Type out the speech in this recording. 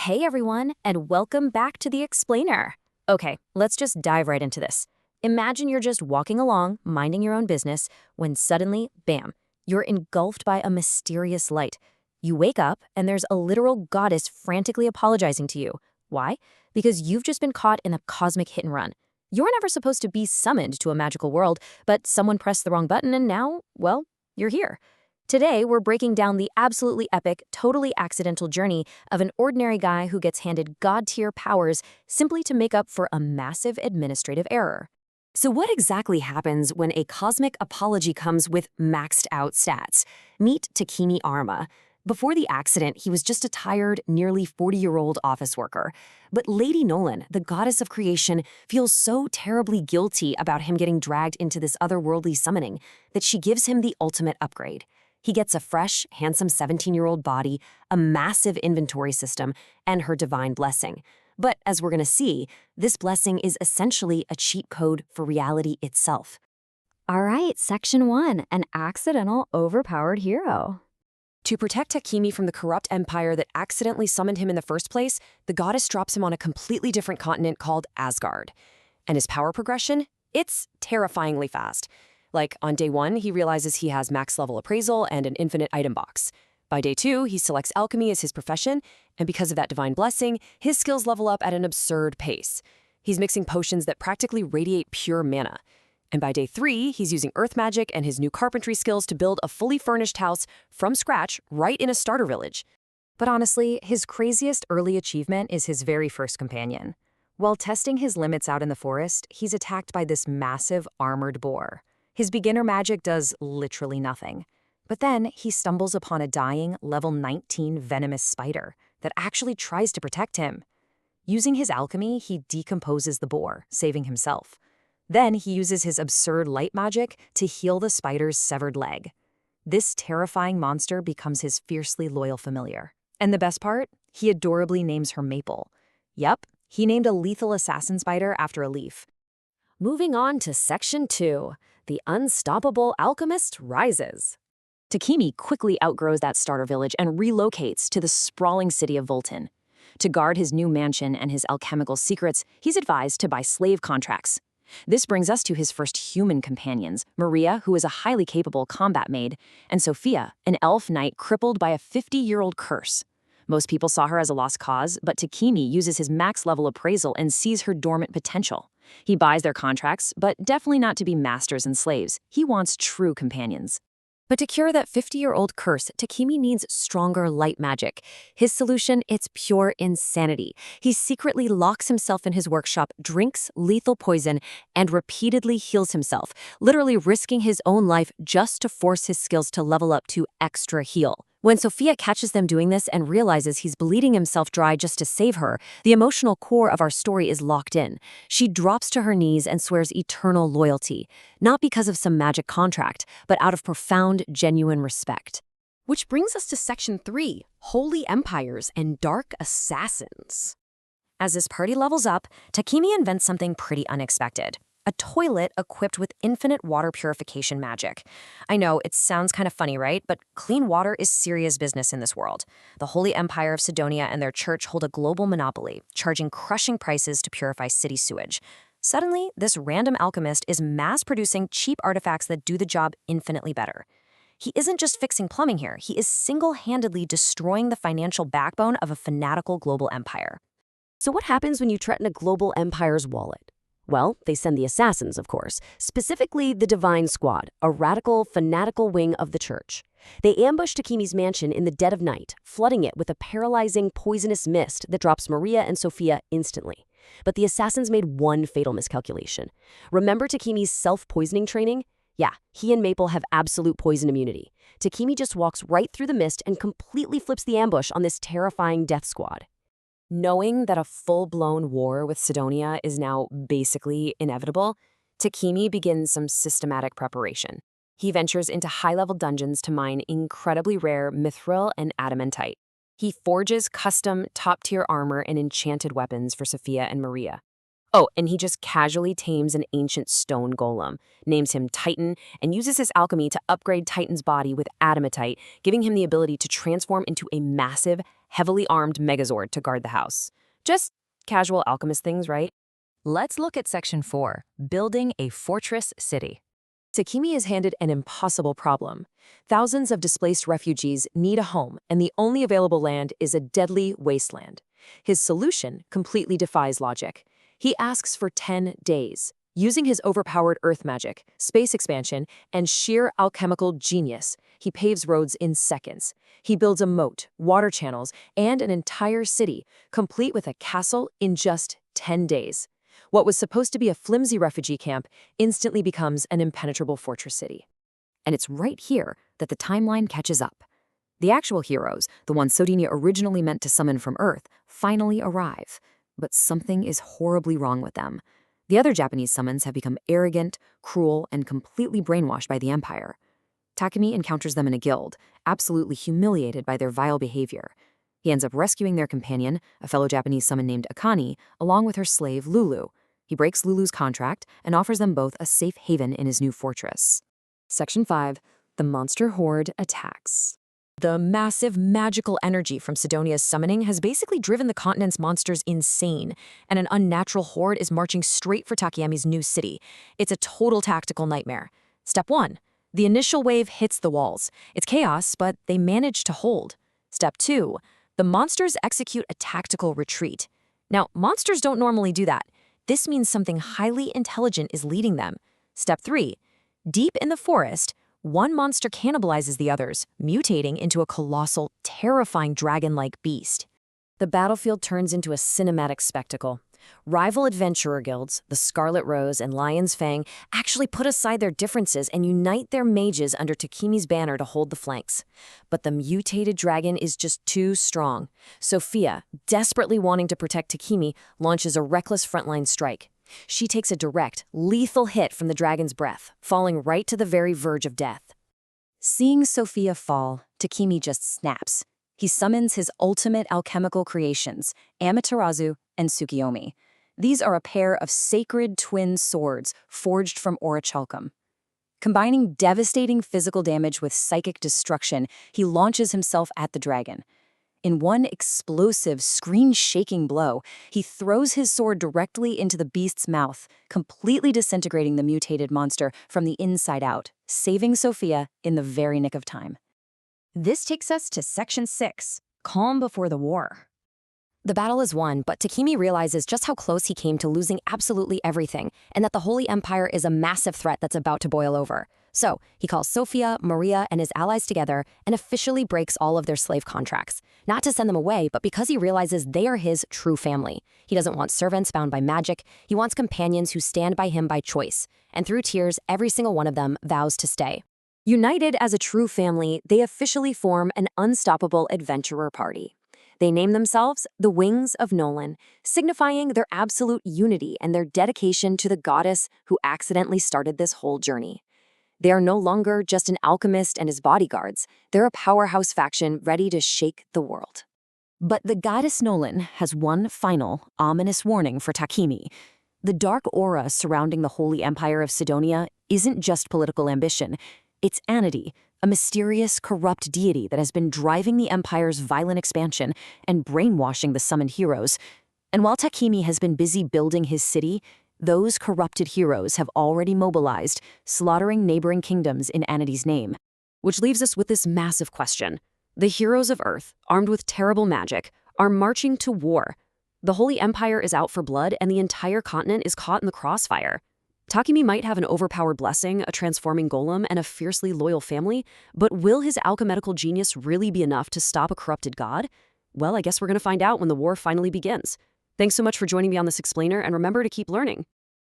Hey everyone, and welcome back to The Explainer. Okay, let's just dive right into this. Imagine you're just walking along, minding your own business, when suddenly, bam, you're engulfed by a mysterious light. You wake up, and there's a literal goddess frantically apologizing to you. Why? Because you've just been caught in a cosmic hit and run. You're never supposed to be summoned to a magical world, but someone pressed the wrong button and now, well, you're here. Today, we're breaking down the absolutely epic, totally accidental journey of an ordinary guy who gets handed god-tier powers simply to make up for a massive administrative error. So what exactly happens when a cosmic apology comes with maxed-out stats? Meet Takemi Arma. Before the accident, he was just a tired, nearly 40-year-old office worker. But Lady Nolan, the goddess of creation, feels so terribly guilty about him getting dragged into this otherworldly summoning that she gives him the ultimate upgrade. He gets a fresh, handsome 17-year-old body, a massive inventory system, and her divine blessing. But as we're going to see, this blessing is essentially a cheat code for reality itself. All right, Section 1, an accidental overpowered hero. To protect Takemi from the corrupt empire that accidentally summoned him in the first place, the goddess drops him on a completely different continent called Asgard. And his power progression? It's terrifyingly fast. Like, on day 1, he realizes he has max-level appraisal and an infinite item box. By day 2, he selects alchemy as his profession, and because of that divine blessing, his skills level up at an absurd pace. He's mixing potions that practically radiate pure mana. And by day 3, he's using earth magic and his new carpentry skills to build a fully furnished house from scratch right in a starter village. But honestly, his craziest early achievement is his very first companion. While testing his limits out in the forest, he's attacked by this massive armored boar. His beginner magic does literally nothing. But then he stumbles upon a dying level 19 venomous spider that actually tries to protect him. Using his alchemy, he decomposes the boar, saving himself. Then he uses his absurd light magic to heal the spider's severed leg. This terrifying monster becomes his fiercely loyal familiar. And the best part? He adorably names her Maple. Yep, he named a lethal assassin spider after a leaf. Moving on to Section 2. The unstoppable alchemist rises. Takemi quickly outgrows that starter village and relocates to the sprawling city of Volton. To guard his new mansion and his alchemical secrets, he's advised to buy slave contracts. This brings us to his first human companions, Maria, who is a highly capable combat maid, and Sophia, an elf knight crippled by a 50-year-old curse. Most people saw her as a lost cause, but Takemi uses his max-level appraisal and sees her dormant potential. He buys their contracts, but definitely not to be masters and slaves. He wants true companions. But to cure that 50-year-old curse, Takemi needs stronger light magic. His solution, it's pure insanity. He secretly locks himself in his workshop, drinks lethal poison, and repeatedly heals himself, literally risking his own life just to force his skills to level up to extra heal. When Sophia catches them doing this and realizes he's bleeding himself dry just to save her, the emotional core of our story is locked in. She drops to her knees and swears eternal loyalty, not because of some magic contract, but out of profound, genuine respect. Which brings us to Section 3, Holy Empires and Dark Assassins. As this party levels up, Takemi invents something pretty unexpected. A toilet equipped with infinite water purification magic. I know, it sounds kind of funny, right? But clean water is serious business in this world. The Holy Empire of Sidonia and their church hold a global monopoly, charging crushing prices to purify city sewage. Suddenly, this random alchemist is mass-producing cheap artifacts that do the job infinitely better. He isn't just fixing plumbing here, he is single-handedly destroying the financial backbone of a fanatical global empire. So what happens when you threaten a global empire's wallet? Well, they send the assassins, of course, specifically the Divine Squad, a radical, fanatical wing of the church. They ambush Takemi's mansion in the dead of night, flooding it with a paralyzing, poisonous mist that drops Maria and Sophia instantly. But the assassins made one fatal miscalculation. Remember Takemi's self-poisoning training? Yeah, he and Maple have absolute poison immunity. Takemi just walks right through the mist and completely flips the ambush on this terrifying death squad. Knowing that a full-blown war with Sidonia is now basically inevitable, Takemi begins some systematic preparation. He ventures into high-level dungeons to mine incredibly rare mithril and adamantite. He forges custom, top-tier armor and enchanted weapons for Sophia and Maria. Oh, and he just casually tames an ancient stone golem, names him Titan, and uses his alchemy to upgrade Titan's body with adamantite, giving him the ability to transform into a massive, heavily armed megazord to guard the house. Just casual alchemist things, right? Let's look at Section 4, Building a Fortress City. Takemi is handed an impossible problem. Thousands of displaced refugees need a home, and the only available land is a deadly wasteland. His solution completely defies logic. He asks for 10 days. Using his overpowered earth magic, space expansion, and sheer alchemical genius, he paves roads in seconds. He builds a moat, water channels, and an entire city, complete with a castle in just 10 days. What was supposed to be a flimsy refugee camp instantly becomes an impenetrable fortress city. And it's right here that the timeline catches up. The actual heroes, the ones Sodinia originally meant to summon from Earth, finally arrive. But something is horribly wrong with them. The other Japanese summons have become arrogant, cruel, and completely brainwashed by the Empire. Takemi encounters them in a guild, absolutely humiliated by their vile behavior. He ends up rescuing their companion, a fellow Japanese summon named Akane, along with her slave Lulu. He breaks Lulu's contract and offers them both a safe haven in his new fortress. Section 5. The monster horde attacks. The massive magical energy from Sidonia's summoning has basically driven the continent's monsters insane, and an unnatural horde is marching straight for Takemi's new city. It's a total tactical nightmare. Step 1. The initial wave hits the walls. It's chaos, but they manage to hold. Step 2. The monsters execute a tactical retreat. Now, monsters don't normally do that. This means something highly intelligent is leading them. Step 3. Deep in the forest, one monster cannibalizes the others, mutating into a colossal, terrifying dragon-like beast. The battlefield turns into a cinematic spectacle. Rival adventurer guilds, the Scarlet Rose and Lion's Fang, actually put aside their differences and unite their mages under Takemi's banner to hold the flanks. But the mutated dragon is just too strong. Sophia, desperately wanting to protect Takemi, launches a reckless frontline strike. She takes a direct, lethal hit from the dragon's breath, falling right to the very verge of death. Seeing Sophia fall, Takemi just snaps. He summons his ultimate alchemical creations, Amaterasu and Tsukiyomi. These are a pair of sacred twin swords forged from orichalcum. Combining devastating physical damage with psychic destruction, he launches himself at the dragon. In one explosive, screen-shaking blow, he throws his sword directly into the beast's mouth, completely disintegrating the mutated monster from the inside out, saving Sophia in the very nick of time. This takes us to Section 6, Calm Before the War. The battle is won, but Takemi realizes just how close he came to losing absolutely everything, and that the Holy Empire is a massive threat that's about to boil over. So, he calls Sophia, Maria, and his allies together and officially breaks all of their slave contracts. Not to send them away, but because he realizes they are his true family. He doesn't want servants bound by magic, he wants companions who stand by him by choice. And through tears, every single one of them vows to stay. United as a true family, they officially form an unstoppable adventurer party. They name themselves the Wings of Nolan, signifying their absolute unity and their dedication to the goddess who accidentally started this whole journey. They are no longer just an alchemist and his bodyguards. They're a powerhouse faction ready to shake the world. But the goddess Nolan has one final, ominous warning for Takemi. The dark aura surrounding the Holy Empire of Sidonia isn't just political ambition. It's Anity, a mysterious, corrupt deity that has been driving the Empire's violent expansion and brainwashing the summoned heroes. And while Takemi has been busy building his city, those corrupted heroes have already mobilized, slaughtering neighboring kingdoms in Anity's name. Which leaves us with this massive question. The heroes of Earth, armed with terrible magic, are marching to war. The Holy Empire is out for blood, and the entire continent is caught in the crossfire. Takemi might have an overpowered blessing, a transforming golem, and a fiercely loyal family, but will his alchemical genius really be enough to stop a corrupted god? Well, I guess we're going to find out when the war finally begins. Thanks so much for joining me on this explainer, and remember to keep learning.